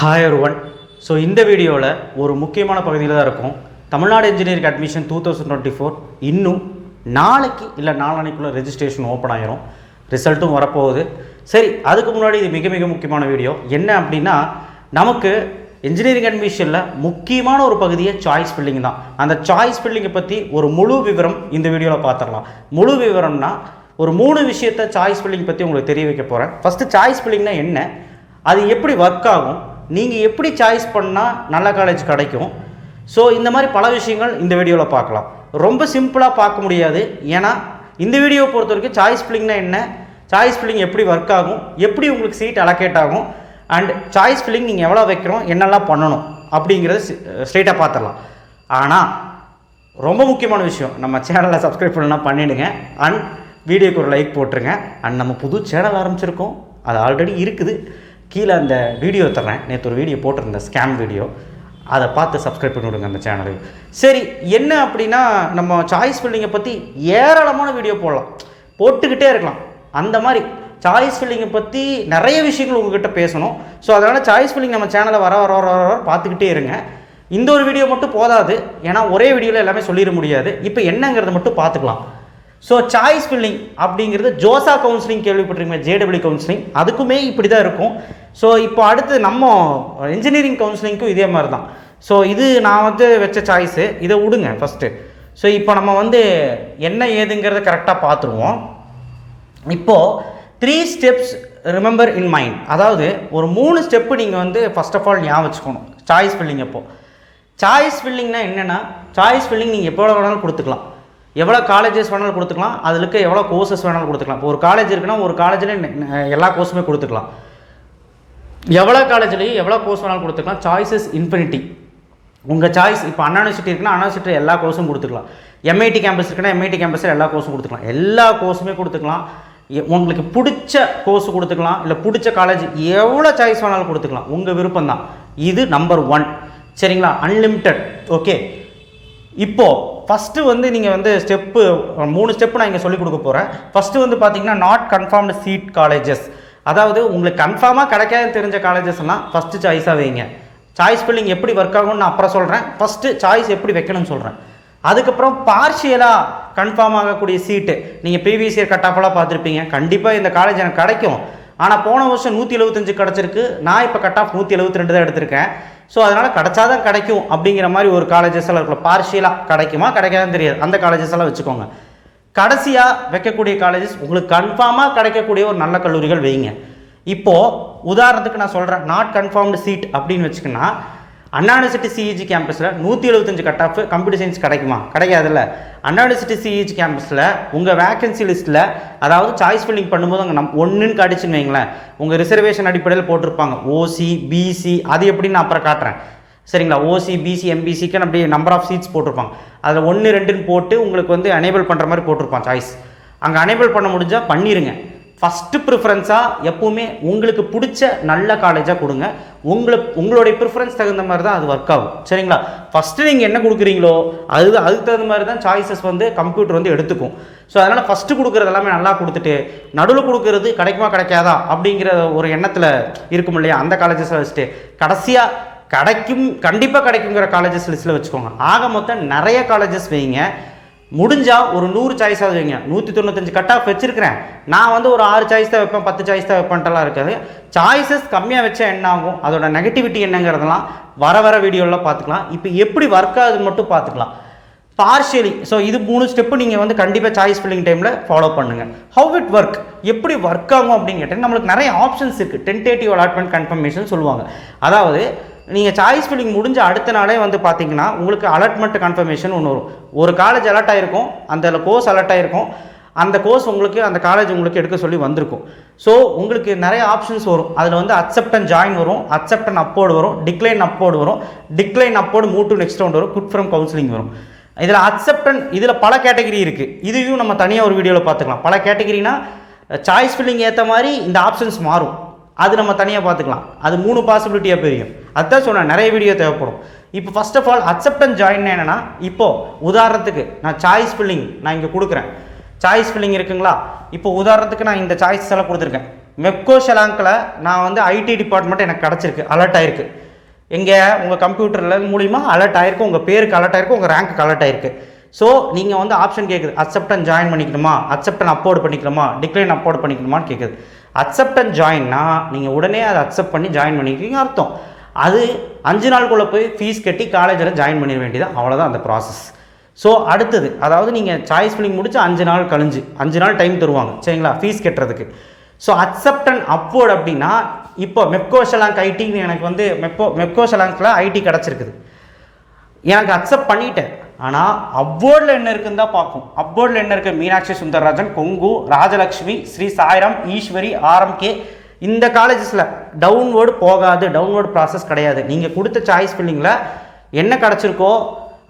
Hi everyone. So இந்த வீடியோவில் ஒரு முக்கியமான பகுதியில் தான் இருக்கும். தமிழ்நாடு இன்ஜினியரிங் அட்மிஷன் 2024 இன்னும் நாளைக்கு இல்லை நாளானைக்குள்ளே ரெஜிஸ்ட்ரேஷன் ஓப்பன் ஆகிரும். ரிசல்ட்டும் வரப்போகுது. சரி, அதுக்கு முன்னாடி இது மிக மிக முக்கியமான வீடியோ. என்ன அப்படின்னா, நமக்கு இன்ஜினியரிங் அட்மிஷனில் முக்கியமான ஒரு பகுதியை சாய்ஸ் ஃபில்லிங் தான். அந்த சாய்ஸ் ஃபில்லிங்கை பற்றி ஒரு முழு விவரம் இந்த வீடியோவில் பார்த்துடலாம். முழு விவரம்னா ஒரு 3 விஷயத்தை சாய்ஸ் ஃபில்லிங் பற்றி உங்களுக்கு தெரிய வைக்க போகிறேன். ஃபஸ்ட்டு சாய்ஸ் ஃபில்லிங்னா என்ன, அது எப்படி ஒர்க் ஆகும், நீங்கள் எப்படி சாய்ஸ் பண்ணால் நல்ல காலேஜ் கிடைக்கும். ஸோ இந்த மாதிரி பல விஷயங்கள் இந்த வீடியோவில் பார்க்கலாம். ரொம்ப சிம்பிளாக பார்க்க முடியாது. ஏன்னா இந்த வீடியோவை பொறுத்த வரைக்கும் சாய்ஸ் ஃபில்லிங்னா என்ன, சாய்ஸ் ஃபில்லிங் எப்படி ஒர்க் ஆகும், எப்படி உங்களுக்கு சீட் அலோகேட் ஆகும், அண்ட் சாய்ஸ் ஃபில்லிங் நீங்கள் எவ்வளோ வைக்கிறோம், என்னெல்லாம் பண்ணணும் அப்படிங்கிறத ஸ்ட்ரெயிட்டாக பார்த்துடலாம். ஆனால் ரொம்ப முக்கியமான விஷயம், நம்ம சேனலை சப்ஸ்கிரைப் பண்ணலாம் பண்ணிவிடுங்க. அண்ட் வீடியோக்கு ஒரு லைக் போட்டுருங்க. அண்ட் நம்ம புது சேனல் ஆரம்பிச்சிருக்கோம், அது ஆல்ரெடி இருக்குது. கீழே அந்த வீடியோ தர்றேன். நேற்று ஒரு வீடியோ போட்டிருந்தேன், ஸ்கேம் வீடியோ, அதை பார்த்து சப்ஸ்கிரைப் பண்ணி விடுங்க அந்த சேனலுக்கு. சரி, என்ன அப்படின்னா, நம்ம சாய்ஸ் ஃபில்லிங்கை பற்றி ஏராளமான வீடியோ போட்டுக்கிட்டே இருக்கலாம். அந்த மாதிரி சாய்ஸ் ஃபில்லிங்கை பற்றி நிறைய விஷயங்கள் உங்ககிட்ட பேசணும். ஸோ அதனால் சாய்ஸ் ஃபில்லிங் நம்ம சேனலை வர வர வர வர பார்த்துக்கிட்டே இருங்க. இந்த ஒரு வீடியோ மட்டும் போதாது, ஏன்னா ஒரே வீடியோவில் எல்லாமே சொல்லிட முடியாது. இப்போ என்னங்கிறத மட்டும் பார்த்துக்கலாம். ஸோ சாய்ஸ் ஃபில்லிங் அப்படிங்கிறது ஜோசா கவுன்சிலிங் கேள்விப்பட்டிருக்கீங்க, ஜேடபிள்யூ கவுன்சிலிங், அதுக்குமே இப்படி தான் இருக்கும். ஸோ இப்போ அடுத்து நம்ம இன்ஜினியரிங் கவுன்சிலிங்க்கும் இதே மாதிரி தான். ஸோ இது நான் வச்ச சாய்ஸு, இதை விடுங்க ஃபஸ்ட்டு. ஸோ இப்போ நம்ம என்ன ஏதுங்கிறத கரெக்டாக பார்த்துருவோம். இப்போது 3 ஸ்டெப்ஸ் ரிமெம்பர் இன் மைண்ட். அதாவது ஒரு 3 ஸ்டெப்பு நீங்கள் ஃபஸ்ட் ஆஃப் ஆல் ஞாபகம் வச்சுக்கணும் சாய்ஸ் ஃபில்லிங். அப்போது சாய்ஸ் ஃபில்லிங்னா என்னென்னா, சாய்ஸ் ஃபில்லிங் நீங்கள் எப்போ வேணாலும் கொடுத்துக்கலாம், எவ்வளோ காலேஜஸ் வேணாலும் கொடுத்துக்கலாம், அதுக்கு எவ்வளோ கோர்சஸ் வேணாலும் கொடுத்துக்கலாம். இப்போ ஒரு காலேஜ் இருக்குன்னா ஒரு காலேஜில் எல்லா கோர்ஸுமே கொடுத்துக்கலாம். எவ்வளோ காலேஜ்லேயும் எவ்வளோ கோர்ஸ் வேணாலும் கொடுத்துக்கலாம். Choices infinity. உங்கள் சாய்ஸ். இப்போ அண்ணா யூனிவர்சிட்டி இருக்குன்னா அண்ணா யூனிவர்சிட்டி எல்லா கோர்ஸும் கொடுத்துக்கலாம். எம்ஐடி கேம்பஸ் இருக்குன்னா எம்ஐடி கேம்பஸில் எல்லா கோர்ஸும் கொடுத்துக்கலாம். எல்லா கோர்ஸுமே கொடுத்துக்கலாம். உங்களுக்கு பிடிச்ச கோர்ஸ் கொடுத்துக்கலாம், இல்லை பிடிச்ச காலேஜ் எவ்வளோ சாய்ஸ் வேணாலும் கொடுத்துக்கலாம். உங்கள் விருப்பம் தான். இது நம்பர் 1. சரிங்களா, அன்லிமிட்டட். ஓகே, இப்போது ஃபஸ்ட்டு நீங்கள் ஸ்டெப்பு 3 ஸ்டெப்பு நான் இங்கே சொல்லிக் கொடுக்க போகிறேன். ஃபஸ்ட்டு பார்த்தீங்கன்னா, நாட் கன்ஃபார்ம்டு சீட் காலேஜஸ். அதாவது உங்களுக்கு கன்ஃபார்மாக கிடைக்காதுன்னு தெரிஞ்ச காலேஜஸ் எல்லாம் ஃபஸ்ட்டு சாய்ஸாக வைங்க. சாய்ஸ் ஃபில்லிங் எப்படி ஒர்க் ஆகும்னு நான் அப்புறம் சொல்கிறேன். ஃபஸ்ட்டு சாய்ஸ் எப்படி வைக்கணும்னு சொல்கிறேன். அதுக்கப்புறம் பார்ஷியலாக கன்ஃபார்ம் ஆகக்கூடிய சீட்டு, நீங்கள் ப்ரீவியஸ் இயர் கட் ஆஃபெல்லாம் பார்த்துருப்பீங்க. கண்டிப்பாக இந்த காலேஜ் எனக்கு கிடைக்கும், ஆனால் போன வருஷம் 175 கிடச்சிருக்கு, நான் இப்போ கட் ஆஃப் 172 தான் எடுத்திருக்கேன். ஸோ அதனால் கிடைச்சாதான் கிடைக்கும் அப்படிங்கிற மாதிரி ஒரு காலேஜஸ் எல்லாம் இருக்கலாம். பார்ஷியலாக கிடைக்குமா கிடைக்காதுன்னு தெரியாது, அந்த காலேஜஸ் எல்லாம் வச்சுக்கோங்க. கடைசியாக வைக்கக்கூடிய காலேஜஸ் உங்களுக்கு கன்ஃபார்மாக கிடைக்கக்கூடிய ஒரு நல்ல கல்லூரிகள் வைங்க. இப்போது உதாரணத்துக்கு நான் சொல்கிறேன், நாட் கன்ஃபார்ம்டு சீட் அப்படின்னு வச்சுக்கோன்னா, அண்ணா யூனிவர்சிட்டி சிஇஜி கேம்பஸில் 175 கட் ஆஃப் கம்ப்யூட்டர் சயின்ஸ் கிடைக்குமா கிடைக்காதுல்ல. அண்ணா யூனிவர்சிட்டி சிஇஜி கேம்பஸில் உங்கள் வேகன்சி லிஸ்ட்டில், அதாவது சாய்ஸ் ஃபில்லிங் பண்ணும்போது அங்கே 1ன்னு காட்டிச்சுன்னு வைங்களேன், உங்கள் ரிசர்வேஷன் அடிப்படையில் போட்டிருப்பாங்க ஓசி பிசி. அது எப்படின்னு நான் அப்புறம் காட்டுறேன். சரிங்களா, ஓசி பிசி எம்பிசிக்கு அப்படியே நம்பர் ஆஃப் சீட்ஸ் போட்டிருப்பாங்க. அதில் 1 2ன்னு போட்டு உங்களுக்கு எனேபிள் பண்ணுற மாதிரி போட்டிருப்பான் சாய்ஸ். அங்கே எனேபிள் பண்ண முடிஞ்சால் பண்ணிடுங்க. ஃபஸ்ட்டு ப்ரிஃபரன்ஸாக எப்போவுமே உங்களுக்கு பிடிச்ச நல்ல காலேஜாக கொடுங்க. உங்களுடைய ப்ரிஃபரன்ஸ் தகுந்த மாதிரி தான் அது ஒர்க் ஆகும். சரிங்களா, ஃபஸ்ட்டு நீங்கள் என்ன கொடுக்குறீங்களோ அதுக்கு தகுந்த மாதிரி தான் சாய்ஸஸ் கம்ப்யூட்டர் எடுத்துக்கும். ஸோ அதனால் ஃபஸ்ட்டு கொடுக்குறது எல்லாமே நல்லா கொடுத்துட்டு, நடுவில் கொடுக்குறது கிடைக்குமா கிடைக்காதா அப்படிங்கிற ஒரு எண்ணத்தில் இருக்கும் இல்லையா, அந்த காலேஜஸில் வச்சுட்டு கடைசியாக கண்டிப்பாக கிடைக்குங்கிற காலேஜஸ் லிஸ்ட்டில் வச்சுக்கோங்க. ஆக மொத்தம் நிறைய காலேஜஸ் வைங்க. முடிஞ்சால் ஒரு 100 சாய்ஸாக வைங்க. 195 கட் ஆஃப் வச்சுருக்கிறேன், நான் ஒரு 6 சாய்ஸ் தான் வைப்பேன், 10 சாய்ஸ் தான் வைப்பேன்ட்டெல்லாம் இருக்காது. சாய்ஸஸ் கம்மியாக வச்சா என்ன ஆகும், அதோட நெகட்டிவிட்டி என்னங்கிறதெல்லாம் வர வீடியோவில் பார்த்துக்கலாம். இப்போ எப்படி ஒர்க் ஆகுதுன்னு மட்டும் பார்த்துக்கலாம். பார்ஷியலி. ஸோ இது 3 ஸ்டெப்பு நீங்கள் கண்டிப்பாக சாய்ஸ் ஃபில்லிங் டைமில் ஃபாலோ பண்ணுங்கள். ஹவ் இட் ஒர்க், எப்படி ஒர்க் ஆகும் அப்படின்னு கேட்டால், நம்மளுக்கு நிறைய ஆப்ஷன்ஸ் இருக்குது. டென்டேட்டிவ் அலாட்மெண்ட் கன்ஃபர்மேஷன் சொல்லுவாங்க. அதாவது நீங்கள் சாய்ஸ் ஃபில்லிங் முடிஞ்ச அடுத்த நாளே பார்த்தீங்கன்னா உங்களுக்கு அலாட்மெண்ட் கன்ஃபர்மேஷன் ஒன்று வரும். ஒரு காலேஜ் அலர்ட் ஆகிருக்கும், அந்த கோர்ஸ் அலர்ட் ஆகிருக்கும், அந்த கோர்ஸ் அந்த காலேஜ் உங்களுக்கு எடுக்க சொல்லி வந்திருக்கும். ஸோ உங்களுக்கு நிறைய ஆப்ஷன்ஸ் வரும். அதில் அக்செப்ட் அண்ட் ஜாயின் வரும், அக்செப்ட் அண்ட் அப்போர்டு வரும், டிக்ளைன் அப்போர்டு வரும், decline அப்போர்டு move to next round வரும், குட் ஃப்ரம் கவுன்சிலிங் வரும். இதில் அக்செப்டன்ட், இதில் பல கேட்டகரி இருக்குது. இதையும் நம்ம தனியாக ஒரு வீடியோவில் பார்த்துக்கலாம். பல கேட்டகரினா சாய்ஸ் ஃபில்லிங் ஏற்ற மாதிரி இந்த ஆப்ஷன்ஸ் மாறும், அது நம்ம தனியாக பார்த்துக்கலாம். அது 3 பாசிபிலிட்டியாக பிரியும். அதுதான் சொன்னேன், நிறைய வீடியோ தேவைப்படும். இப்போ first of all accept and join என்னென்னா, இப்போது உதாரணத்துக்கு நான் சாய்ஸ் ஃபில்லிங் நான் இங்கே கொடுக்குறேன். சாய்ஸ் ஃபில்லிங் இருக்குங்களா, இப்போ உதாரணத்துக்கு நான் இந்த சாய்ஸ் எல்லாம் கொடுத்துருக்கேன். மெப்கோ ஷெலாங்கில் நான் வந்து ஐடி டிபார்ட்மெண்ட் எனக்கு கிடச்சிருக்கு, அலர்ட் ஆயிருக்கு. எங்கே உங்கள் கம்ப்யூட்டரில் மூலிமா அலர்ட் ஆயிருக்கு, உங்கள் பேருக்கு அலர்ட் ஆயிருக்கு, உங்கள் ரேங்க்கு அலர்ட் ஆயிருக்கு. ஸோ நீங்கள் வந்து ஆப்ஷன் கேட்குது, அக்செப்ட் அண்ட் ஜாயின் பண்ணிக்கணுமா, அக்செப்ட் அண்ட் அப்லோட் பண்ணிக்கணுமா, டிக்ளைன் அப்லோட் பண்ணிக்கணுமான்னு கேட்குது. அக்செப்ட் அண்ட் ஜாயின்னா நீங்கள் உடனே அதை அக்செப்ட் பண்ணி ஜாயின் பண்ணிக்கிறீங்க அர்த்தம். அது 5 நாளுக்குள்ளே போய் ஃபீஸ் கட்டி காலேஜில் ஜாயின் பண்ணிட வேண்டியது, அவ்வளோதான் அந்த ப்ராசஸ். ஸோ அடுத்தது, அதாவது நீங்கள் சாய்ஸ் ஃபில்லிங் முடிச்சு 5 நாள் கழிஞ்சு 5 நாள் டைம் தருவாங்க சரிங்களா ஃபீஸ் கட்டுறதுக்கு. ஸோ அக்செப்ட் அண்ட் அப்லோட் அப்படின்னா இப்போ மெப்கோ ஷெலாங்க் ஐடின்னு எனக்கு வந்து மெப்கோ ஷெலாங்கில் ஐடி கிடச்சிருக்குது, எனக்கு அக்செப்ட் பண்ணிட்டேன். ஆனால் அப்வோர்டில் என்ன இருக்குன்னு தான் பார்க்கும். அப்வோர்டில் என்ன இருக்குது, மீனாட்சி சுந்தரராஜன், கொங்கு, ராஜலக்ஷ்மி, ஸ்ரீ சாய்ராம், ஈஸ்வரி, ஆர்எம்கே, இந்த காலேஜஸில் டவுன்வோர்டு போகாது, டவுன்வோர்டு ப்ராசஸ் கிடையாது. நீங்கள் கொடுத்த சாய்ஸ் ஃபில்லிங்கில் என்ன கிடச்சிருக்கோ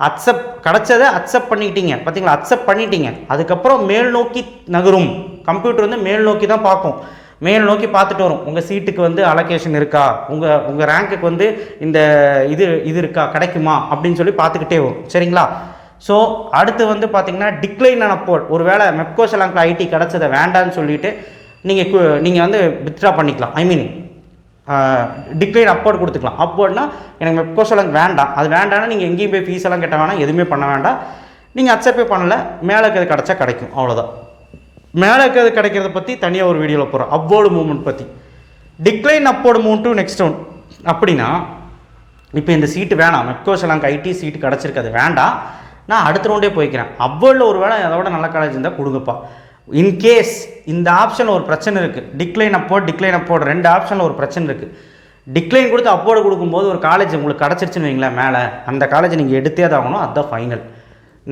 அக்செப்ட் கிடச்சதை அக்செப்ட் பண்ணிக்கிட்டீங்க பார்த்தீங்களா, அக்செப்ட் பண்ணிட்டீங்க. அதுக்கப்புறம் மேல் நோக்கி நகரும் கம்ப்யூட்டர் வந்து மேல் நோக்கி தான் பார்க்கும், மேல் நோக்கி பார்த்துட்டு வரும். உங்கள் சீட்டுக்கு வந்து அலோகேஷன் இருக்கா, உங்கள் ரேங்க்குக்கு வந்து இந்த இது இருக்கா, கிடைக்குமா அப்படின்னு சொல்லி பார்த்துக்கிட்டே வரும் சரிங்களா. ஸோ அடுத்து வந்து பார்த்தீங்கன்னா டிக்ளைன் அண்ட் அப்லோட். ஒரு வேளை மெப்கோ ஷெலாங்கில் ஐடி கிடச்சதை வேண்டான்னு சொல்லிவிட்டு நீங்கள் வந்து வித்ட்ரா பண்ணிக்கலாம். ஐ மீன் டிக்ளைன் அப்லோட் கொடுத்துக்கலாம். அப்லோட்னா எனக்கு மெப்கோ ஷெலாங்க் வேண்டாம், அது வேண்டாம்னா நீங்கள் எங்கேயும் போய் ஃபீஸ் எல்லாம் கட்ட வேணாம், எதுவுமே பண்ண வேண்டாம், நீங்கள் அக்செப்டே பண்ணலை, மேலே இருக்கிறது கிடச்சா கிடைக்கும், அவ்வளோதான். மேலே இருக்கிறது கிடைக்கிறத பற்றி தனியாக ஒரு வீடியோவில் போகிறோம், அப்லோடு மூவ்மெண்ட் பற்றி. டிக்ளைன் அப்லோடு மூவ்மெண்ட்டும் நெக்ஸ்ட் ஒன். அப்படின்னா இப்போ இந்த சீட்டு வேணாம், மெப்கோ ஷெலாங்க் ஐடி சீட்டு கிடச்சிருக்கு, அது வேண்டாம், நான் அடுத்த ரவுண்டே போய்க்கிறேன். அப்லோடில் ஒரு வேளை அதோட நல்ல காலேஜ் இருந்தால் கொடுங்கப்பா. இன்கேஸ் இந்த ஆப்ஷனில் ஒரு பிரச்சனை இருக்குது, டிக்ளைன் அப்லோட் 2 ஆப்ஷனில் ஒரு பிரச்சனை இருக்குது. டிக்ளைன் கொடுத்து அப்லோடு கொடுக்கும்போது ஒரு காலேஜ் உங்களுக்கு கிடச்சிருச்சுன்னு வைங்களேன் மேலே, அந்த காலேஜ் நீங்கள் எடுத்தே தான் ஆகணும், அதுதான் ஃபைனல்.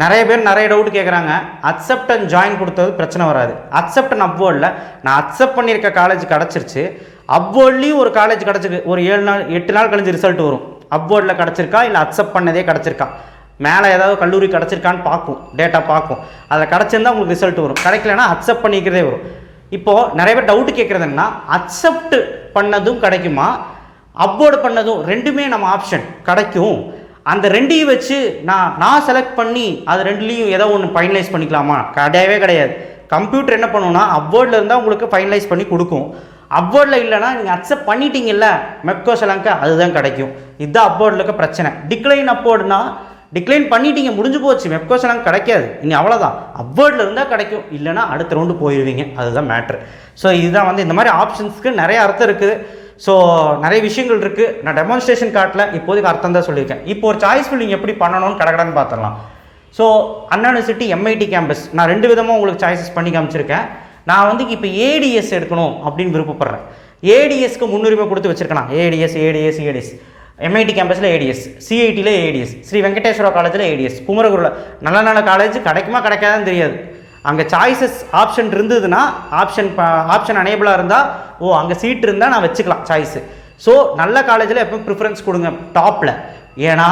நிறைய பேர் நிறைய டவுட் கேட்குறாங்க. அக்செப்ட் அண்ட் ஜாயின் கொடுத்தது பிரச்சனை வராது. அக்செப்ட் அண்ட் அப்லோடில் நான் அக்செப்ட் பண்ணியிருக்க காலேஜ் கிடச்சிருச்சு, அப்லோட்லேயும் ஒரு காலேஜ் கிடச்சிருக்கு, ஒரு 8 நாள் கழிஞ்சு ரிசல்ட் வரும், அப்லோடில் கிடச்சிருக்கா இல்லை அக்செப்ட் பண்ணதே கிடச்சிருக்கா, மேலே ஏதாவது கல்லூரி கிடச்சிருக்கான்னு பார்க்கும், டேட்டா பார்க்கும், அதில் கிடச்சிருந்தா உங்களுக்கு ரிசல்ட் வரும், கிடைக்கலன்னா அக்செப்ட் பண்ணிக்கிறதே வரும். இப்போது நிறைய பேர் டவுட்டு கேட்குறதுன்னா அக்செப்ட் பண்ணதும் கிடைக்குமா, அப்லோடு பண்ணதும் ரெண்டுமே நம்ம ஆப்ஷன் கிடைக்கும், அந்த ரெண்டையும் வச்சு நான் செலக்ட் பண்ணி அது ரெண்டுலேயும் ஏதோ ஒன்று ஃபைனலைஸ் பண்ணிக்கலாமா, கிடையவே கிடையாது. கம்ப்யூட்டர் என்ன பண்ணுன்னா அப்லோடில் இருந்தால் உங்களுக்கு ஃபைனலைஸ் பண்ணி கொடுக்கும், அப்லோடில் இல்லைனா நீங்கள் அக்செப்ட் பண்ணிட்டீங்கல்ல மெப்கோ ஷெலாங்க்கு, அதுதான் கிடைக்கும். இதுதான் அப்லோடில் இருக்க பிரச்சனை. டிக்ளைன் அப்லோடுனா டிக்ளைன் பண்ணிட்டீங்க, முடிஞ்சு போச்சு, மெப்கோ ஷெலாங்க் கிடைக்காது, இனி அவ்வளோதான். அப்லோடில் இருந்தால் கிடைக்கும், இல்லைனா அடுத்த ரவுண்டு போயிடுவீங்க, அதுதான் மேட்ரு. ஸோ இதுதான் வந்து இந்த மாதிரி ஆப்ஷன்ஸ்க்கு நிறைய அர்த்தம் இருக்குது. ஸோ நிறைய விஷயங்கள் இருக்குது, நான் டெமான்ஸ்ட்ரேஷன் கார்ட்டில் இப்போதைக்கு அர்த்தம் தான் சொல்லியிருக்கேன். இப்போ ஒரு சாய்ஸ் ஃபில்லிங் எப்படி பண்ணணும்னு கடகடன்னு பார்த்துடலாம். ஸோ அண்ணா யூனிவர்சிட்டி எம்ஐடி கேம்பஸ் நான் 2 விதமாக உங்களுக்கு சாய்ஸஸ் பண்ணி காமிச்சிருக்கேன். நான் வந்து இப்போ ஏடிஎஸ் எடுக்கணும் அப்படின்னு விருப்பப்படுறேன். ஏடிஎஸ்க்கு முன்னுரிமை கொடுத்து வச்சுருக்கேன். ஏடிஎஸ் எம்ஐடி கேம்பஸில் ஏடிஎஸ், சிஐடியில் ஏடிஎஸ், ஸ்ரீ வெங்கடேஸ்வரா காலேஜில் ஏடிஎஸ், குமரகுருவில் நல்ல காலேஜ் கிடைக்குமா கிடைக்காதான்னு தெரியாது. அங்கே சாய்ஸஸ் ஆப்ஷன் இருந்ததுன்னா ஆப்ஷன் அனேபிளாக இருந்தால் அங்கே சீட் இருந்தால் நான் வச்சுக்கலாம் சாய்ஸு. ஸோ நல்ல காலேஜில் எப்போ ப்ரிஃபரன்ஸ் கொடுங்க டாப்பில், ஏன்னா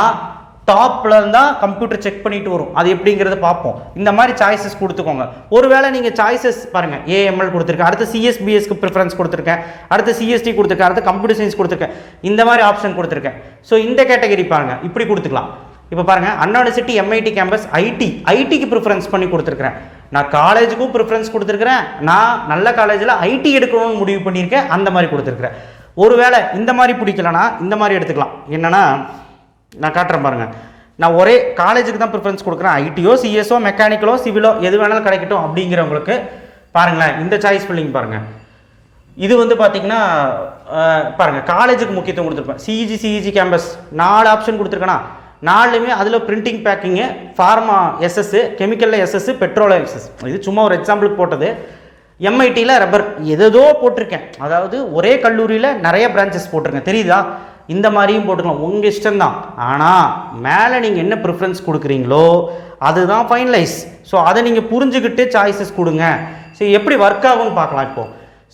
டாப்பில் இருந்தால் கம்ப்யூட்டர் செக் பண்ணிட்டு வரும், அது எப்படிங்கிறத பார்ப்போம். இந்த மாதிரி சாய்ஸஸ் கொடுத்துக்கோங்க. ஒருவேளை நீங்கள் சாய்ஸஸ் பாருங்கள், ஏஎம்எல் கொடுத்துருக்கேன், அடுத்து சிஎஸ்பிஎஸ்க்கு ப்ரிஃபரன்ஸ் கொடுத்துருக்கேன், அடுத்து சிஎஸ்டி கொடுத்துருக்கேன், அடுத்து கம்ப்யூட்டர் சயின்ஸ் கொடுத்துருக்கேன், இந்த மாதிரி ஆப்ஷன் கொடுத்துருக்கேன். ஸோ இந்த கேட்டகரி பாருங்கள், இப்படி கொடுத்துக்கலாம். இப்போ பாருங்கள், அண்ணா யூனிவர்சிட்டி எம்ஐடி கேம்பஸ் ஐடிக்கு ப்ரிஃபரன்ஸ் பண்ணி கொடுத்துருக்குறேன். நான் காலேஜுக்கும் ப்ரிஃபரன்ஸ் கொடுத்துருக்குறேன், நான் நல்ல காலேஜில் ஐடி எடுக்கணும்னு முடிவு பண்ணியிருக்கேன், அந்த மாதிரி கொடுத்துருக்குறேன். ஒருவேளை இந்த மாதிரி பிடிக்கலன்னா இந்த மாதிரி எடுத்துக்கலாம். என்னென்னா நான் காட்டுறேன் பாருங்கள், நான் ஒரே காலேஜுக்கு தான் ப்ரிஃபரன்ஸ் கொடுக்குறேன், ஐடியோ சிஎஸ்ஓ மெக்கானிக்கலோ சிவிலோ எது வேணாலும் கிடைக்கட்டும் அப்படிங்கிறவங்களுக்கு பாருங்களேன், இந்த சாய்ஸ் ஃபில்லிங் பாருங்கள். இது வந்து பார்த்திங்கன்னா பாருங்கள், காலேஜுக்கு முக்கியத்துவம் கொடுத்துருப்பேன். சிஇஜி கேம்பஸ் 4 ஆப்ஷன் கொடுத்துருக்கேன்னா 4லுமே அதில் பிரிண்டிங் பேக்கிங்கு, ஃபார்மா எஸ்எஸ், கெமிக்கலில் எஸ்எஸ், பெட்ரோலில் எஸ்எஸ். இது சும்மா ஒரு எக்ஸாம்பிளுக்கு போட்டது. எம்ஐடியில் ரப்பர் ஏதோ போட்டிருக்கேன், அதாவது ஒரே கல்லூரியில் நிறைய பிரான்ச்சஸ் போட்டிருக்கேன், தெரியுதா? இந்த மாதிரியும் போட்டுக்கலாம், உங்கள் இஷ்டம்தான். ஆனால் மேலே நீங்கள் என்ன ப்ரிஃபரன்ஸ் கொடுக்குறீங்களோ அதுதான் ஃபைனலைஸ். ஸோ அதை நீங்கள் புரிஞ்சுக்கிட்டு சாய்ஸஸ் கொடுங்க. சரி, எப்படி ஒர்க் ஆகும்னு பார்க்கலாம். இப்போது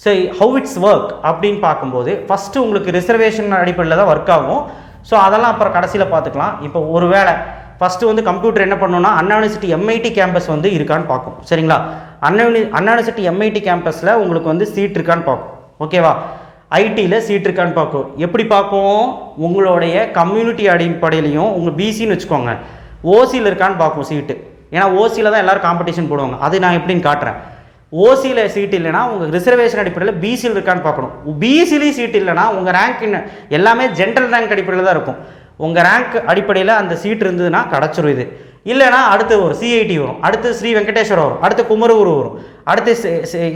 சரி, ஹவு இட்ஸ் ஒர்க் அப்படின்னு பார்க்கும்போது ஃபஸ்ட்டு உங்களுக்கு ரிசர்வேஷன் அடிப்படையில் தான் ஒர்க் ஆகும். ஸோ அதெல்லாம் அப்புறம் கடைசியில் பார்த்துக்கலாம். இப்போ ஒரு வேளை ஃபஸ்ட்டு வந்து கம்ப்யூட்டர் என்ன பண்ணணும்னா அண்ணா யூனிவர்சிட்டி எம்ஐடி கேம்பஸ் வந்து இருக்கான்னு பார்க்கும், சரிங்களா? அண்ணா யூனிவர்சிட்டி எம்ஐடி கேம்பஸில் உங்களுக்கு வந்து சீட் இருக்கான்னு பார்க்கும், ஓகேவா? ஐடியில் சீட் இருக்கான்னு பார்க்கும். எப்படி பார்க்கும்? உங்களுடைய கம்யூனிட்டி அடிப்படையிலையும், உங்கள் பிசின்னு வச்சுக்கோங்க, ஓசியில் இருக்கான்னு பார்க்கும் சீட்டு. ஏன்னா ஓசியில் தான் எல்லோரும் காம்படிஷன் போடுவாங்க. அது நான் எப்படின்னு காட்டுறேன். ஓசியில் சீட் இல்லைனா உங்கள் ரிசர்வேஷன் அடிப்படையில் பிசியில் இருக்கான்னு பார்க்கணும். பிசிலையும் சீட் இல்லைனா உங்கள் ரேங்க் எல்லாமே ஜென்ரல் ரேங்க் அடிப்படையில் தான் இருக்கும். உங்கள் ரேங்க் அடிப்படையில் அந்த சீட் இருந்ததுன்னா கிடச்சிரும். இது இல்லைனா அடுத்து ஒரு சிஐடி வரும், அடுத்து ஸ்ரீ வெங்கடேஸ்வரா வரும், அடுத்து குமரகுரு வரும், அடுத்து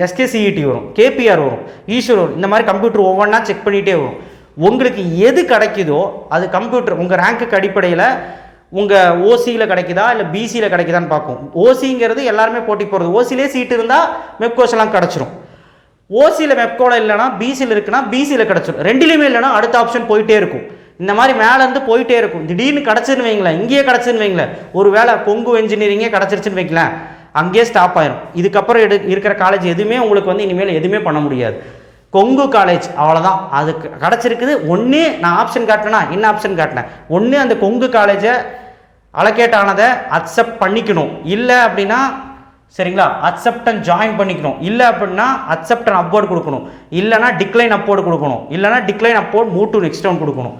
எஸ்கேசிஇடி வரும், கேபிஆர் வரும், ஈஸ்வர் வரும். இந்த மாதிரி கம்ப்யூட்டர் ஒவ்வொன்றா செக் பண்ணிகிட்டே வரும். உங்களுக்கு எது கிடைக்குதோ அது கம்ப்யூட்டர் உங்கள் ரேங்க்குக்கு அடிப்படையில் உங்கள் ஓசியில் கிடைக்குதா இல்லை பிசியில் கிடைக்குதான்னு பார்க்கும். ஓசிங்கிறது எல்லாருமே போட்டி போகிறது. ஓசியிலே சீட்டு இருந்தால் மெப்கோஸ் எல்லாம் கிடச்சிரும். ஓசியில் மெப்கோவில் இல்லைனா பிசியில் இருக்குன்னா பிசியில் கிடச்சிரும். ரெண்டுலேயுமே இல்லைனா அடுத்த ஆப்ஷன் போயிட்டே இருக்கும். இந்த மாதிரி மேலேருந்து போயிட்டே இருக்கும். திடீர்னு கிடச்சின்னு வைங்களேன், இங்கேயே கிடச்சின்னு வைங்களேன், ஒரு வேளை கொங்கு இன்ஜினியரிங்கே கிடச்சிருச்சுன்னு வைங்களேன், அங்கேயே ஸ்டாப் ஆயிரும். இதுக்கப்புறம் இருக்கிற காலேஜ் எதுவுமே உங்களுக்கு வந்து இனிமேல் எதுவுமே பண்ண முடியாது. கொங்கு காலேஜ் அவ்வளோதான், அதுக்கு கிடச்சிருக்குது. ஒன்று நான் ஆப்ஷன் காட்டினேன்னா என்ன ஆப்ஷன் காட்டினேன், ஒன்று அந்த கொங்கு காலேஜை அலோகேட் ஆனதை அக்செப்ட் பண்ணிக்கணும், இல்லை அப்படின்னா சரிங்களா அக்செப்ட் அண்ட் ஜாயின் பண்ணிக்கணும், இல்லை அப்படின்னா அக்செப்ட் அண்ட் அப்போர்ட் கொடுக்கணும், இல்லைனா டிக்ளைன் அப்போர்டு கொடுக்கணும், இல்லைனா decline upward move to next round கொடுக்கணும்.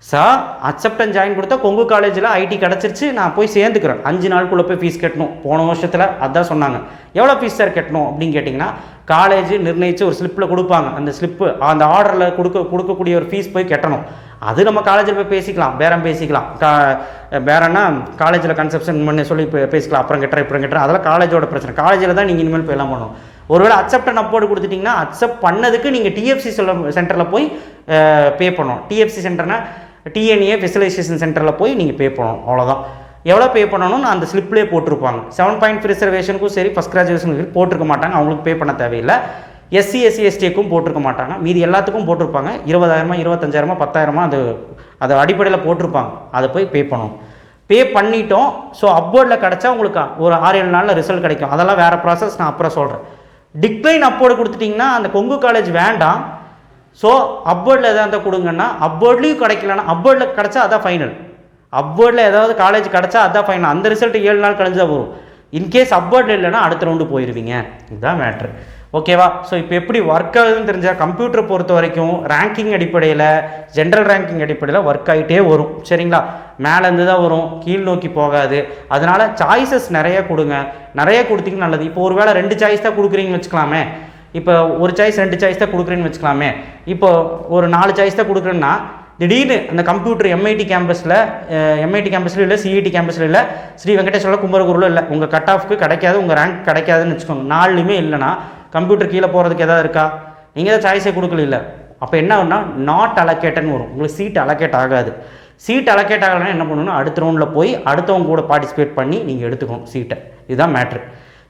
சார் அக்செப்ட் அண்ட் ஜாயின் கொடுத்தா கொங்கு காலேஜில் ஐடி கிடச்சிருச்சு, நான் போய் சேர்ந்துக்கிறேன், 5 நாளுக்குள்ளே போய் ஃபீஸ் கட்டணும். போன வருஷத்தில் அதான் சொன்னாங்க. எவ்வளோ ஃபீஸ் சார் கட்டணும் அப்படின்னு கேட்டிங்கன்னா காலேஜ் நிர்ணயித்து ஒரு ஸ்லிப்பில் கொடுப்பாங்க. அந்த ஸ்லிப்பு அந்த ஆர்டரில் கொடுக்கக்கூடிய ஒரு ஃபீஸ் போய் கட்டணும். அது நம்ம காலேஜில் போய் பேசிக்கலாம், பேரம் பேசிக்கலாம். பேரன்னா காலேஜில் கன்செப்ஷன் பண்ணி சொல்லி பேசிக்கலாம். அப்புறம் கட்டுறேன் அதெல்லாம் காலேஜோட பிரச்சனை. காலேஜில் தான் நீங்கள் இனிமேல் போய் எல்லாம் பண்ணணும். ஒருவேளை அக்செப்ட் அண்ட் அப்போர்டு கொடுத்துட்டிங்கன்னா அக்செப்ட் பண்ணதுக்கு நீங்கள் டிஎஃப்சி சென்டரில் போய் பே பண்ணணும். டிஎஃப்சி சென்டர்னா டிஎன்ஏ ஸ்பெஷலைசேஷன் சென்டரில் போய் நீங்கள் பே பண்ணணும். அவ்வளோதான். எவ்வளோ பே பண்ணணும்னு அந்த ஸ்லிப்லேயே போட்டிருப்பாங்க. 7.5 ரிசர்வேஷனுக்கும் சரி ஃபஸ்ட் கிராஜுவேஷனுக்கும் போட்டிருக்க மாட்டாங்க, அவங்களுக்கு பே பண்ண தேவையில்லை. எஸ்சி எஸ்சி எஸ்டிக்கும் போட்டிருக்க மாட்டாங்க, மீதி எல்லாத்துக்கும் போட்டிருப்பாங்க. 20,000 25,000 10,000 அது அடிப்படையில் போட்டிருப்பாங்க. அதை போய் பே பண்ணணும். பே பண்ணிட்டோம். ஸோ அப்போர்டில் கிடச்சா உங்களுக்கு ஒரு 6-7 நாளில் ரிசல்ட் கிடைக்கும். அதெல்லாம் வேறு ப்ராசஸ், நான் அப்புறம் சொல்கிறேன். டிக்ளைன் அப்போர்டு கொடுத்துட்டிங்கன்னா அந்த கொங்கு காலேஜ் வேண்டாம். ஸோ அப்போர்டில் எதாவது இருந்தால் கொடுங்கன்னா, அப்போர்ட்லேயும் கிடைக்கலன்னா அப்போர்டில் கிடச்சா அதான் ஃபைனல். அப்போர்டில் ஏதாவது காலேஜ் கிடச்சா அதான் ஃபைனல். அந்த ரிசல்ட் 7 நாள் கழிஞ்சு தான் வரும். இன்கேஸ் அப்போர்டில் இல்லைன்னா அடுத்த ரவுண்டு போயிடுவீங்க. இதுதான் மேட்ரு. ஓகேவா? ஸோ இப்போ எப்படி ஒர்க் ஆகுதுன்னு தெரிஞ்சால் கம்ப்யூட்டரை பொறுத்த வரைக்கும் ரேங்கிங் அடிப்படையில் ஜென்ரல் ரேங்கிங் அடிப்படையில் ஒர்க் ஆகிட்டே வரும். சரிங்களா? மேலேருந்து தான் வரும், கீழ் நோக்கி போகாது. அதனால் சாய்ஸஸ் நிறைய கொடுங்க. நிறைய கொடுத்தீங்கன்னா நல்லது. இப்போ ஒரு வேளை 2 சாய்ஸ் தான் கொடுக்குறீங்கன்னு வச்சுக்கலாமே. இப்போ ஒரு சாய்ஸ் 2 சாய்ஸ் தான் கொடுக்குறேன்னு வச்சுக்கலாமே. இப்போ ஒரு 4 சாய்ஸ் தான் கொடுக்குறேன்னா திடீர்னு அந்த கம்ப்யூட்டர் எம்ஐடி கேம்பஸில் இல்லை, சிஇடி கேம்பஸில் இல்லை, ஸ்ரீ வெங்கடேஸ்வரில் குமரகுருவில் இல்லை, உங்கள் கட் ஆஃப்க்கு கிடைக்காது, உங்கள் ரேங்க் கிடைக்காதுன்னு வச்சுக்கோங்க. 4லையுமே இல்லைனா கம்ப்யூட்டர் கீழே போகிறதுக்கு எதாவது இருக்கா? நீங்கள் தான் சாய்ஸே கொடுக்கல. இல்லை, அப்போ என்ன ஆகுனா நாட் அலோகேட்டட்னு வரும். உங்களுக்கு சீட் அலோகேட் ஆகாது. சீட் அலோகேட் ஆகலைன்னா என்ன பண்ணணும்னா அடுத்த ரவுண்டில் போய் அடுத்தவங்க கூட பார்ட்டிசிபேட் பண்ணி நீங்கள் எடுத்துக்கணும் சீட்டை. இதுதான் மேட்ரு.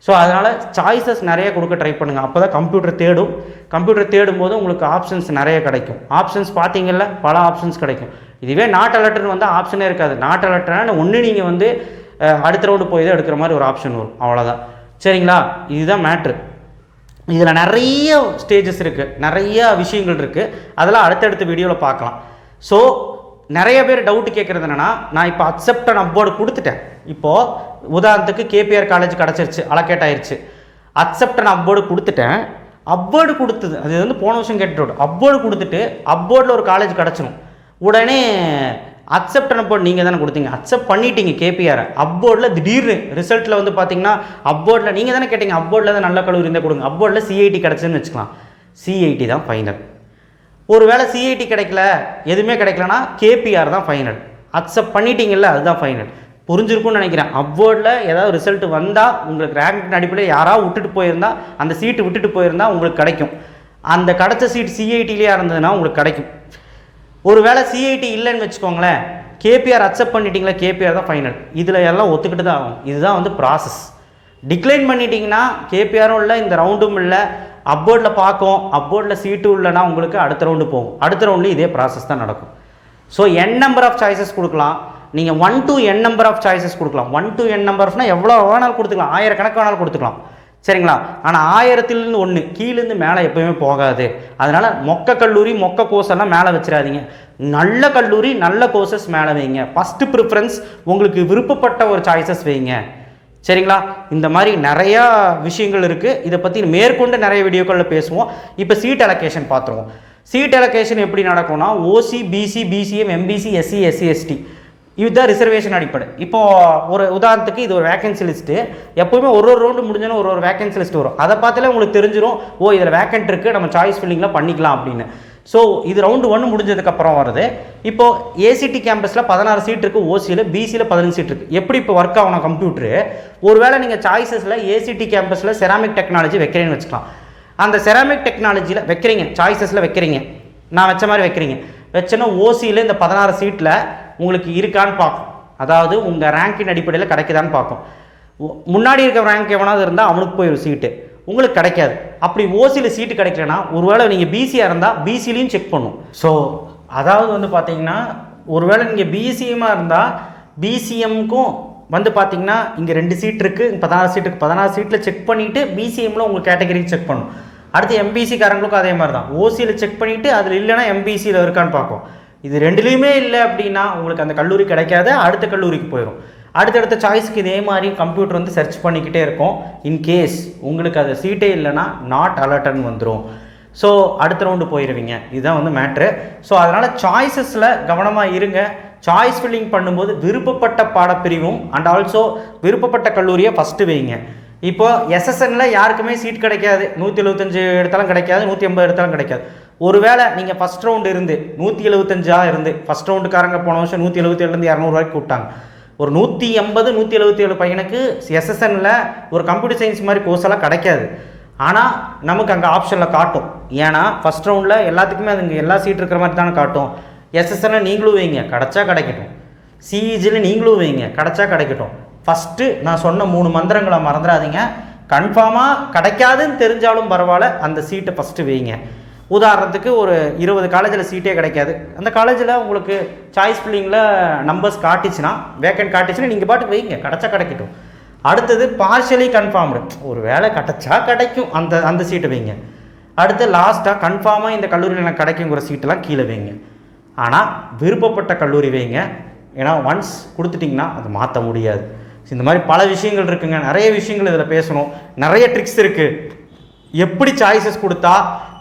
ஸோ அதனால் சாய்ஸஸ் நிறைய கொடுக்க ட்ரை பண்ணுங்கள். அப்போ தான் கம்ப்யூட்டர் தேடும்போது உங்களுக்கு ஆப்ஷன்ஸ் நிறைய கிடைக்கும். ஆப்ஷன்ஸ் பார்த்தீங்கல்ல, பல ஆப்ஷன்ஸ் கிடைக்கும். இதுவே நாட் அலர்ட்னு வந்து ஆப்ஷனே இருக்காது. நாட் அலர்ட்னா ஒன்று நீங்கள் வந்து அடுத்த ரவுண்டு போய் தான் எடுக்கிற மாதிரி ஒரு ஆப்ஷன் வரும். அவ்வளோதான். சரிங்களா? இதுதான் மேட்ரு. இதில் நிறைய ஸ்டேஜஸ் இருக்குது, நிறைய விஷயங்கள் இருக்குது. அதெல்லாம் அடுத்தடுத்த வீடியோவில் பார்க்கலாம். ஸோ நிறைய பேர் டவுட்டு கேட்குறது என்னென்னா, நான் இப்போ அக்செப்ட் அண்ட் அப்போர்டு கொடுத்துட்டேன். இப்போது உதாரணத்துக்கு கேபிஆர் காலேஜ் கிடச்சிருச்சு, அலோகேட் ஆயிடுச்சு. அக்செப்ட் அண்ட் அப்போர்டு கொடுத்துட்டேன். அப்போர்டு கொடுத்தது அது வந்து போன வருஷம் கேட்டுட்டு அப்போர்டு கொடுத்துட்டு அப்போர்டில் ஒரு காலேஜ் கிடச்சிடும். உடனே அக்செப்ட் அண்ட் அப்போர்டு நீங்கள் தானே கொடுத்தீங்க, அக்செப்ட் பண்ணிட்டீங்க கேபிஆரை. அப்போர்டில் திடீர்னு ரிசல்ட்டில் வந்து பார்த்தீங்கன்னா அப்போர்டில் நீங்கள் தானே கேட்டீங்க, அப்போர்டில் தான் நல்ல கல்லூரி இருந்தால் கொடுங்க. அப்போர்டில் சிஐடி கிடச்சுன்னு வச்சுக்கலாம். சிஐடி தான் ஃபைனல். ஒரு வேளை சிஐடி கிடைக்கல, எதுவுமே கிடைக்கலனா கேபிஆர் தான் ஃபைனல். அக்செப்ட் பண்ணிட்டீங்கல்ல, அதுதான் ஃபைனல். புரிஞ்சிருக்கும்னு நினைக்கிறேன். அப்போர்டில் ஏதாவது ரிசல்ட் வந்தால் உங்களுக்கு ரேங்க் அடிப்படையில் யாராவது விட்டுட்டு போயிருந்தால், அந்த சீட்டு விட்டுட்டு போயிருந்தால் உங்களுக்கு கிடைக்கும். அந்த கிடச்ச சீட் சிஐடிலேயே இருந்ததுன்னா உங்களுக்கு கிடைக்கும். ஒரு வேளை சிஐடி இல்லைன்னு வச்சுக்கோங்களேன், கேபிஆர் அக்செப்ட் பண்ணிட்டீங்களா, கேபிஆர் தான் ஃபைனல். இதில் எல்லாம் ஒத்துக்கிட்டு தான் ஆகும். இதுதான் வந்து ப்ராசஸ். டிக்ளைன் பண்ணிட்டீங்கன்னா கேபிஆரும் இல்லை, இந்த ரவுண்டும் இல்லை, அப்போர்டில் பார்க்கும், அப்போர்டில் சீட்டும் இல்லைனா உங்களுக்கு அடுத்த ரவுண்டு போகும். அடுத்த ரவுண்ட்லேயும் இதே ப்ராசஸ் தான் நடக்கும். So n number of choices கொடுக்கலாம். நீங்கள் 1 to n number of choices கொடுக்கலாம். 1 to n நம்பர்ஸ்னால் எவ்வளோ வேணாலும் கொடுத்துக்கலாம், 1000 கணக்கு வேணாலும் கொடுத்துக்கலாம். சரிங்களா? ஆனால் 1000லேருந்து 1 கீழேருந்து மேலே எப்போயுமே போகாது. அதனால் மொக்க கல்லூரி மொக்க கோர்ஸ் எல்லாம் மேலே வச்சிடாதீங்க. நல்ல கல்லூரி நல்ல கோர்சஸ் மேலே வைங்க. ஃபஸ்ட்டு ப்ரிஃபரன்ஸ் உங்களுக்கு விருப்பப்பட்ட ஒரு சாய்ஸஸ் வைங்க. சரிங்களா? இந்த மாதிரி நிறையா விஷயங்கள் இருக்குது. இதை பற்றி மேற்கொண்டு நிறைய வீடியோக்களில் பேசுவோம். இப்போ சீட் அலோகேஷன் பார்த்துருவோம். சீட் அலோகேஷன் எப்படி நடக்கும்னா, OC, BC, BCM, MBC, SC, SC, ST இதுதான் ரிசர்வேஷன் அடிப்படை. இப்போது ஒரு உதாரணத்துக்கு இது ஒரு வேகன்சி லிஸ்ட்டு, எப்போவுமே ஒரு ரவுண்டு முடிஞ்சோன்னா ஒரு வேகன்சி லிஸ்ட் வரும். அதை பார்த்தாலே உங்களுக்கு தெரிஞ்சிடும், ஓ இதில் வேக்கன்ட் இருக்குது, நம்ம சாய்ஸ் ஃபில்லிங்கில் பண்ணிக்கலாம் அப்படின்னு. ஸோ இது ரவுண்டு 1 முடிஞ்சதுக்கப்புறம் வருது. இப்போது ஏசிடி கேம்பஸில் 16 சீட் இருக்குது, ஓசியில் பிசியில் 15 சீட் இருக்குது. எப்படி இப்போ ஒர்க் ஆகணும் கம்ப்யூட்டரு? ஒருவேளை நீங்கள் சாய்ஸஸில் ஏசிடி கேம்பஸில் செராமிக் டெக்னாலஜி வைக்கிறேன்னு வச்சுக்கலாம். அந்த செராமிக் டெக்னாலஜியில் வைக்கிறீங்க, சாய்ஸஸில் வைக்கிறீங்க, நான் வச்ச மாதிரி வைக்கிறீங்க. வச்சோன்னா ஓசியில் இந்த 16 சீட்டில் உங்களுக்கு இருக்கான்னு பார்க்கும். அதாவது உங்கள் ரேங்கின் அடிப்படையில் கிடைக்குதான்னு பார்க்கும். முன்னாடி இருக்கிற ரேங்க் எவனாவது இருந்தால் அவனுக்கு போயிடும் சீட்டு, உங்களுக்கு கிடைக்காது. அப்படி ஓசியில் சீட்டு கிடைக்கலன்னா ஒருவேளை நீங்கள் பிசியாக இருந்தால் பிசிலையும் செக் பண்ணும். ஸோ அதாவது வந்து பார்த்தீங்கன்னா ஒருவேளை நீங்கள் பிசிஎம்மாக இருந்தால் பிசிஎம்க்கும் வந்து பார்த்தீங்கன்னா இங்கே 2 சீட் இருக்குது, 16 சீட்டுக்கு 16 சீட்டில் செக் பண்ணிவிட்டு பிசிஎம்மில் உங்கள் கேட்டகரிக்கு செக் பண்ணும். அடுத்து எம்பிசிக்காரங்களுக்கும் அதே மாதிரி தான், ஓசியில் செக் பண்ணிவிட்டு அதில் இல்லைன்னா எம்பிசியில் இருக்கான்னு பார்க்கும். இது ரெண்டுலேயுமே இல்லை அப்படின்னா உங்களுக்கு அந்த கல்லூரி கிடைக்காது, அடுத்த கல்லூரிக்கு போயிடும். அடுத்தடுத்த சாய்ஸுக்கு இதே மாதிரி கம்ப்யூட்டர் வந்து சர்ச் பண்ணிக்கிட்டே இருக்கும். இன்கேஸ் உங்களுக்கு அது சீட்டே இல்லைன்னா நாட் அலர்ட்னு வந்துடும். ஸோ அடுத்த ரவுண்டு போயிடுவீங்க. இதுதான் வந்து மேட்ரு. ஸோ அதனால் சாய்ஸஸில் கவனமாக இருங்க. சாய்ஸ் ஃபில்லிங் பண்ணும்போது விருப்பப்பட்ட பாடப்பிரிவும் அண்ட் ஆல்சோ விருப்பப்பட்ட கல்லூரியை ஃபஸ்ட்டு வைங்க. இப்போது எஸ்எஸ்என்னில் யாருக்குமே சீட் கிடைக்காது, 175 எடுத்தாலும் கிடைக்காது, 180 எடுத்தாலும் கிடைக்காது. ஒருவேளை நீங்கள் ஃபஸ்ட் ரவுண்டு இருந்து 175 இருந்து ஃபஸ்ட் ரவுண்டுக்காரங்க போன வருஷம் 177 200 வரைக்கும் கூப்பிட்டாங்க. ஒரு 180 177 பையனுக்கு எஸ்எஸ்என்னில் ஒரு கம்ப்யூட்டர் சயின்ஸ் மாதிரி கோர்ஸ் எல்லாம் கிடைக்காது. ஆனால் நமக்கு அங்கே ஆப்ஷனில் காட்டும். ஏன்னா ஃபஸ்ட் ரவுண்டில் எல்லாத்துக்குமே அது இங்கே எல்லா சீட் இருக்கிற மாதிரி தானே காட்டும். எஸ்எஸ்என்னில் நீங்களும் வைங்க, கிடச்சா கிடைக்கட்டும். சிஇஜியில் நீங்களும் வைங்க, கிடச்சா கிடைக்கட்டும். ஃபஸ்ட்டு நான் சொன்ன 3 மந்திரங்களை மறந்துடாதீங்க. கன்ஃபார்மாக கிடைக்காதுன்னு தெரிஞ்சாலும் பரவாயில்ல, அந்த சீட்டை ஃபஸ்ட்டு வைங்க. உதாரணத்துக்கு ஒரு 20 காலேஜில் சீட்டே கிடைக்காது, அந்த காலேஜில் உங்களுக்கு சாய்ஸ் ஃபில்லிங்கில் நம்பர்ஸ் காட்டிச்சுன்னா, வேக்கன்ட் காட்டிச்சுன்னா நீங்கள் பாட்டு வைங்க, கிடச்சா கிடைக்கட்டும். அடுத்தது பார்ஷியலி கன்ஃபார்ம்டு, ஒரு வேலை கிடச்சா கிடைக்கும், அந்த சீட்டை வைங்க. அடுத்து லாஸ்ட்டாக கன்ஃபார்மாக இந்த கல்லூரியில் எனக்கு கிடைக்குங்கிற சீட்டெல்லாம் கீழே வைங்க. ஆனால் விருப்பப்பட்ட கல்லூரி வைங்க. ஏன்னா ஒன்ஸ் கொடுத்துட்டிங்கன்னா அது மாற்ற முடியாது. இந்த மாதிரி பல விஷயங்கள் இருக்குங்க, நிறைய விஷயங்கள் இதில் பேசணும், நிறைய ட்ரிக்ஸ் இருக்குது. எப்படி சாய்ஸஸ் கொடுத்தா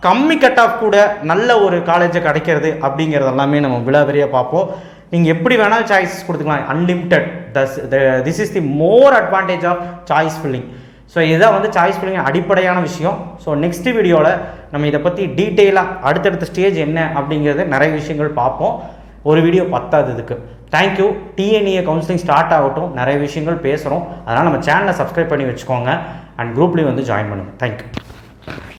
கம்மி கட் ஆஃப் கூட நல்ல ஒரு காலேஜை கிடைக்கிறது அப்படிங்கிறது எல்லாமே நம்ம விலாவரியாக பார்ப்போம். நீங்கள் எப்படி வேணாலும் சாய்ஸஸ் கொடுத்துக்கலாம், unlimited. This is the more advantage of choice filling. So இதுதான் வந்து சாய்ஸ் ஃபில்லிங் அடிப்படையான விஷயம். ஸோ நெக்ஸ்ட் வீடியோவில் நம்ம இதை பற்றி டீட்டெயிலாக அடுத்தடுத்த ஸ்டேஜ் என்ன அப்படிங்கிறது நிறைய விஷயங்கள் பார்ப்போம். ஒரு வீடியோ பத்தாது இதுக்கு. தேங்க்யூ. டிஎன்இஏ கவுன்சிலிங் ஸ்டார்ட் ஆகட்டும், நிறைய விஷயங்கள் பேசுகிறோம். அதனால் நம்ம சேனலை சப்ஸ்கிரைப் பண்ணி வச்சுக்கோங்க அண்ட் குரூப்லேயும் வந்து ஜாயின் பண்ணுங்கள். தேங்க்யூ.